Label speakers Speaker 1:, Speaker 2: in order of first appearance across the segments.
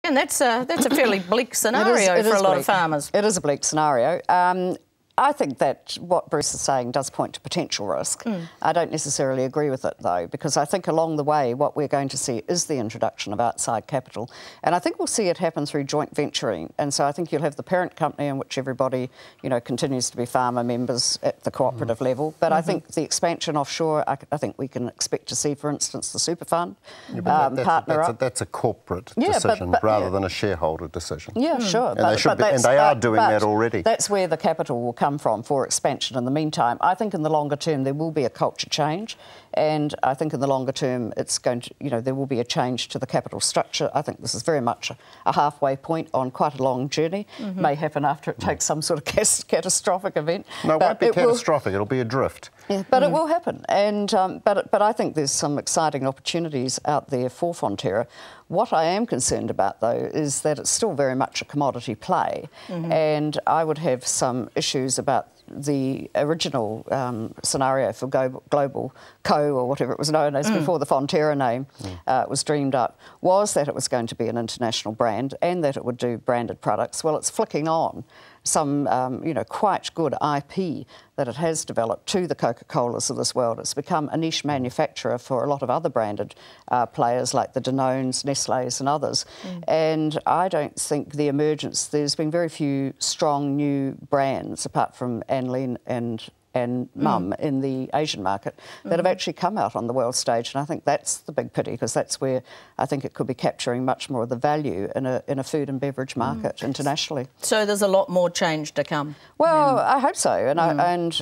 Speaker 1: And that's a fairly bleak scenario for a lot of farmers.
Speaker 2: It is a bleak scenario. I think that what Bruce is saying does point to potential risk. I don't necessarily agree with it, though, because I think along the way what we're going to see is the introduction of outside capital. And I think we'll see it happen through joint venturing. And so I think you'll have the parent company in which everybody, you know, continues to be farmer members at the cooperative level. But I think the expansion offshore, I think we can expect to see, for instance, the super fund partner up.
Speaker 3: That's a corporate decision rather than a shareholder decision.
Speaker 2: Yeah, sure.
Speaker 3: And they are doing that already.
Speaker 2: That's where the capital will come from for expansion. In the meantime, I think in the longer term there will be a culture change, and I think in the longer term it's going to, you know, there will be a change to the capital structure. I think this is very much a halfway point on quite a long journey. May happen after it takes some sort of catastrophic event.
Speaker 3: No, it won't be catastrophic. It'll be a drift.
Speaker 2: Yeah, but it will happen, and but I think there's some exciting opportunities out there for Fonterra. What I am concerned about, though, is that it's still very much a commodity play, and I would have some issues about the original scenario for Global Co, or whatever it was known as before the Fonterra name was dreamed up, was that it was going to be an international brand and that it would do branded products. Well, it's flicking on some, you know, quite good IP that it has developed to the Coca-Colas of this world. It's become a niche manufacturer for a lot of other branded players like the Danones, Nestle's and others. And I don't think the emergence, there's been very few strong new brands apart from Anlene and Mum in the Asian market that have actually come out on the world stage, and I think that's the big pity, because that's where I think it could be capturing much more of the value in a food and beverage market internationally.
Speaker 1: So there's a lot more change to come.
Speaker 2: Well, I hope so, and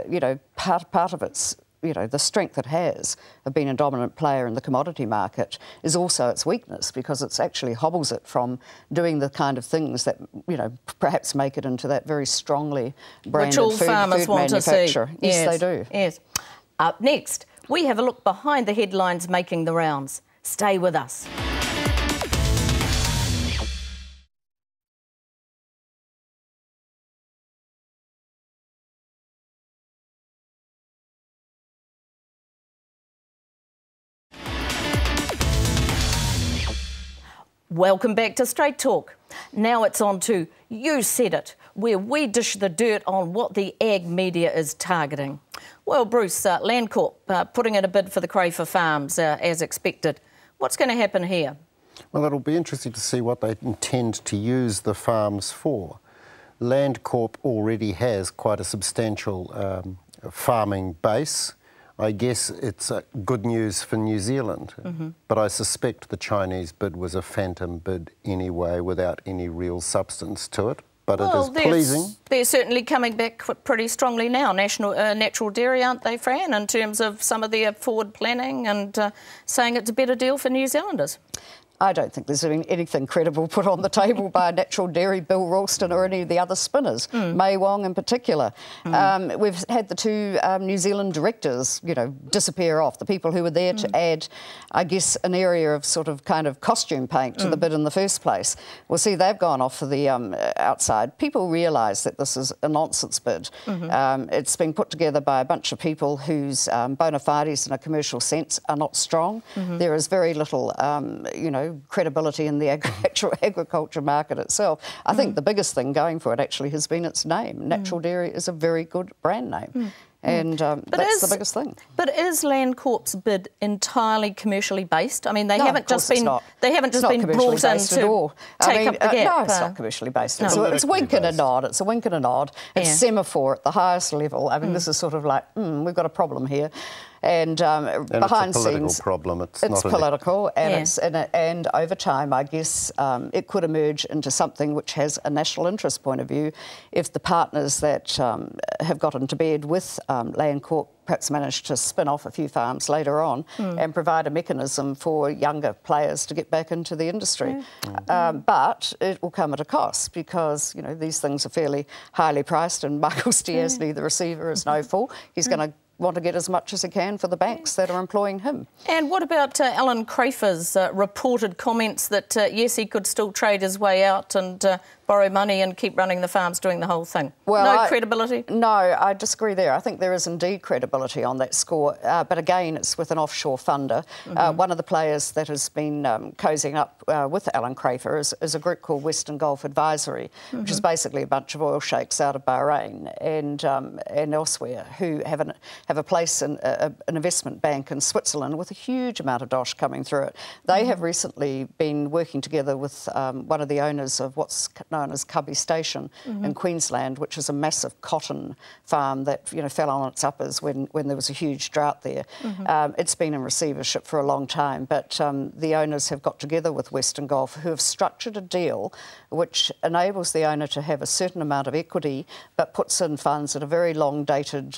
Speaker 2: you know, part of it's, you know, the strength it has of being a dominant player in the commodity market is also its weakness, because it's actually hobbles it from doing the kind of things that, you know, perhaps make it into that very strongly branded food manufacturer. Yes, they do.
Speaker 1: Yes. Up next, we have a look behind the headlines making the rounds. Stay with us. Welcome back to Straight Talk. Now it's on to You Said It, where we dish the dirt on what the ag media is targeting. Well, Bruce, Landcorp putting in a bid for the Crayford farms as expected. What's going to happen here?
Speaker 3: Well, it'll be interesting to see what they intend to use the farms for. Landcorp already has quite a substantial farming base. I guess it's good news for New Zealand, but I suspect the Chinese bid was a phantom bid anyway, without any real substance to it. But it is pleasing.
Speaker 1: They're certainly coming back pretty strongly now. Natural Dairy, aren't they, Fran, in terms of some of their forward planning and saying it's a better deal for New Zealanders?
Speaker 2: I don't think there's been anything credible put on the table by Natural Dairy, Bill Ralston, or any of the other spinners, May Wong in particular. We've had the two New Zealand directors, you know, disappear off, the people who were there to add, I guess, an area of sort of kind of costume paint to the bid in the first place. Well, see, they've gone off for the outside. People realise that this is a nonsense bid. It's been put together by a bunch of people whose bona fides in a commercial sense are not strong. There is very little, you know, credibility in the agriculture market itself. I think the biggest thing going for it actually has been its name. Natural Dairy is a very good brand name. And that's the biggest thing. But
Speaker 1: is Landcorp's bid entirely commercially based? I mean, they haven't just been brought in to take up the gap.
Speaker 2: No, it's not commercially based. It's a wink and a nod. It's a wink and a nod. It's semaphore at the highest level. I mean, this is sort of like, we've got a problem here. And behind
Speaker 3: it's a political
Speaker 2: scenes,
Speaker 3: problem.
Speaker 2: It's political, and and over time, I guess it could emerge into something which has a national interest point of view if the partners that have got into bed with Landcorp perhaps manage to spin off a few farms later on and provide a mechanism for younger players to get back into the industry. But it will come at a cost, because, you know, these things are fairly highly priced, and Michael Stiassny, the receiver, is no fool. He's going to want to get as much as he can for the banks that are employing him.
Speaker 1: And what about Alan Crafer's reported comments that, yes, he could still trade his way out and borrow money and keep running the farms, doing the whole thing?
Speaker 2: Well,
Speaker 1: no credibility?
Speaker 2: No, I disagree there. I think there is indeed credibility on that score, but again, it's with an offshore funder. One of the players that has been cozying up with Alan Crafer is a group called Western Gulf Advisory, which is basically a bunch of oil sheikhs out of Bahrain and elsewhere who have a place in an investment bank in Switzerland with a huge amount of dosh coming through it. They have recently been working together with one of the owners of what's known as Cubby Station in Queensland, which is a massive cotton farm that fell on its uppers when there was a huge drought there. It's been in receivership for a long time, but the owners have got together with Western Gulf, who have structured a deal which enables the owner to have a certain amount of equity, but puts in funds at a very long-dated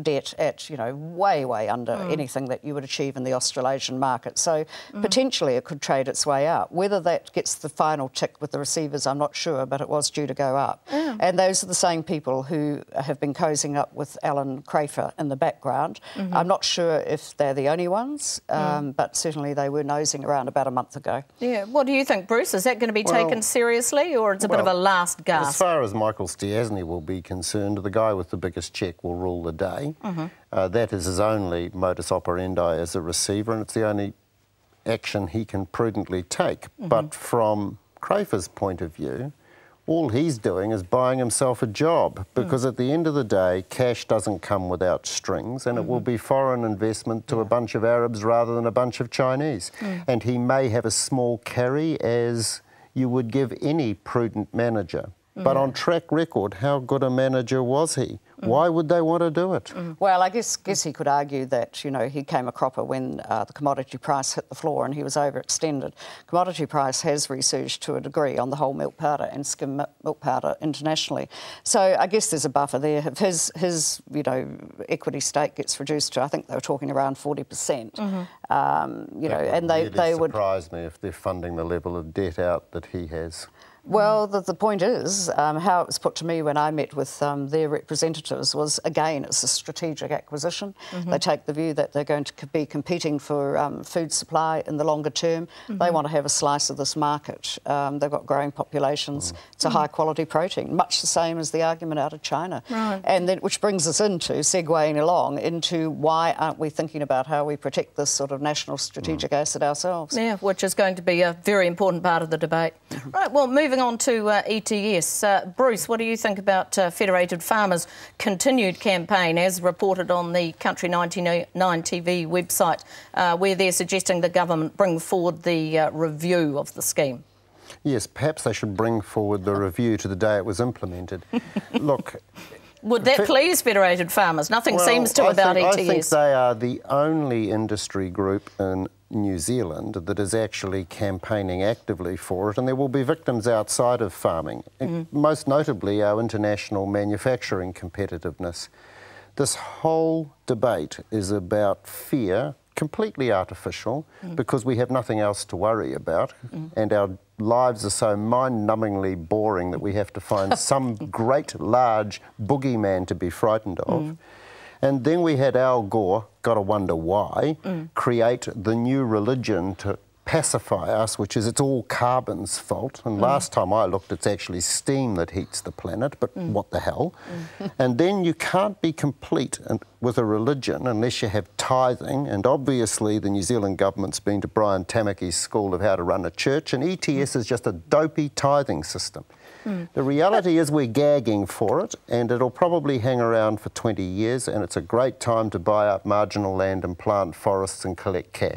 Speaker 2: debt at way under anything that you would achieve in the Australasian market. So potentially it could trade its way out. Whether that gets the final tick with the receivers, I'm not sure, but it was due to go up. And those are the same people who have been cozying up with Alan Crafer in the background. I'm not sure if they're the only ones, but certainly they were nosing around about a month ago. Yeah.
Speaker 1: What do you think, Bruce? Is that going to be taken seriously, or it's a bit of a last gasp?
Speaker 3: As far as Michael Stiassny will be concerned, the guy with the biggest cheque will rule the day. That is his only modus operandi as a receiver, and it's the only action he can prudently take. But from Crafer's point of view, all he's doing is buying himself a job, because at the end of the day, cash doesn't come without strings, and it will be foreign investment to a bunch of Arabs rather than a bunch of Chinese. And he may have a small carry, as you would give any prudent manager. But on track record, how good a manager was he? Why would they want to do it?
Speaker 2: Well, I guess he could argue that, he came a cropper when the commodity price hit the floor and he was overextended. Commodity price has resurged to a degree on the whole milk powder and skim milk powder internationally. So I guess there's a buffer there. If his equity stake gets reduced to, I think they were talking around 40%, and they would
Speaker 3: surprise me if they're funding the level of debt out that he has.
Speaker 2: Well, the point is, how it was put to me when I met with their representatives was, again, it's a strategic acquisition. They take the view that they're going to be competing for food supply in the longer term. They want to have a slice of this market. They've got growing populations. It's a high-quality protein, much the same as the argument out of China. And then, which brings us into, segueing along, into why aren't we thinking about how we protect this sort of national strategic asset ourselves?
Speaker 1: Yeah, which is going to be a very important part of the debate. Right, well, moving on to ETS. Bruce, what do you think about Federated Farmers' continued campaign, as reported on the Country 99 TV website, where they're suggesting the government bring forward the review of the scheme?
Speaker 3: Yes, perhaps they should bring forward the review to the day it was implemented. Look...
Speaker 1: Would that please Federated Farmers? Nothing seems to about ETS.
Speaker 3: I think they are the only industry group in New Zealand that is actually campaigning actively for it, and there will be victims outside of farming, most notably our international manufacturing competitiveness. This whole debate is about fear, completely artificial, because we have nothing else to worry about, and our lives are so mind-numbingly boring that we have to find some great, large boogeyman to be frightened of. And then we had Al Gore, gotta wonder why, create the new religion to pacify us, which is it's all carbon's fault. And last time I looked, it's actually steam that heats the planet, but what the hell? And then you can't be complete with a religion unless you have tithing, and obviously the New Zealand government's been to Brian Tamaki's school of how to run a church, and ETS is just a dopey tithing system. The reality is we're gagging for it, and it'll probably hang around for 20 years, and it's a great time to buy up marginal land and plant forests and collect cash.